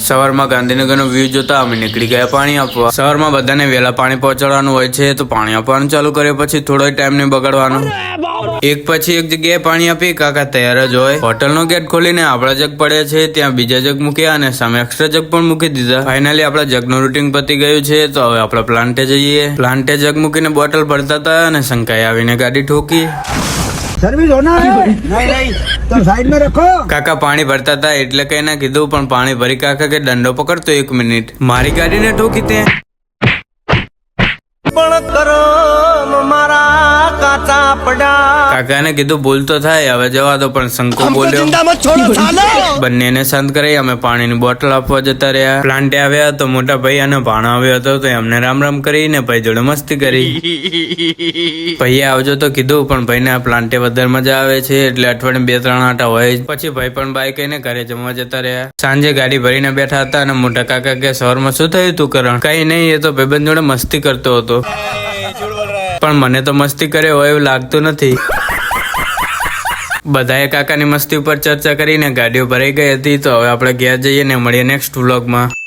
સવારમાં ગાંધીનગરનો વ્યૂ જોતા અમે નીકળી ગયા પાણી આપવા. સવારમાં બધાને વહેલા પાણી પહોંચાડવાનું હોય છે, તો પાણી આપવાનું ચાલુ કર્યા પછી થોડો ટાઈમ નહીં બગાડવાનો. એક પછી એક જગ્યાએ પાણી આપી કાકા તૈયાર જ હોય. હોટલનો ગેટ ખોલીને આપણા જગ પડ્યા છે, ત્યાં બીજા જગ મૂક્યા અને સામે એક્સ્ટ્રા જગ પણ મૂકી દીધા. ફાઇનલી આપણા જગનું રૂટિંગ પતી ગયું છે, તો હવે આપણે પ્લાન્ટે જઈએ. પ્લાન્ટે જગ મૂકીને બોટલ ભરતા હતા અને શંકાએ આવીને ગાડી ઠોકી. सर्विस होना है नहीं तो साइड में रखो. કાકા પાણી ભરતા હતા એટલે કઈ ના કીધું, પણ પાણી ભરી કાકા કે દંડો પકડતો 1 મિનિટ. મારી ગાડીને ઠોકી તે. કાકાને કીધું ભૂલ તો થાય, હવે જવા દો, પણ શંકો બોલ્યો. બંનેને શાંત કરી અમે પાણીની બોટલ આપવા જતા રહ્યા. પ્લાન્ટે આવ્યા તો મોટા ભાઈ અને ભાણો આવ્યો હતો, તો એમને રામ રામ કરીને ભાઈ જોડે મસ્તી કરી. ભાઈએ આવજો તો કીધું, પણ ભાઈને આ પ્લાન્ટે વધારે મજા આવે છે, એટલે અઠવાડિયે 2-3 આટા હોય. પછી ભાઈ પણ બાઈક લઈને ઘરે જમવા જતા રહ્યા. સાંજે ગાડી ભરીને બેઠા હતા અને મોટા કાકા કે સવારમાં શું થયું તું કરણ? કઈ નહીં, એ તો ભાઈબંધ જોડે મસ્તી કરતો હતો. પણ મને તો મસ્તી કરે હોય એવું લાગતું નથી. બધાએ કાકાની મસ્તી ઉપર ચર્ચા કરીને ગાડીઓ ભરાઈ ગઈ હતી. તો હવે આપણે ઘેર જઈએ ને મળીએ નેક્સ્ટ વ્લોગમાં.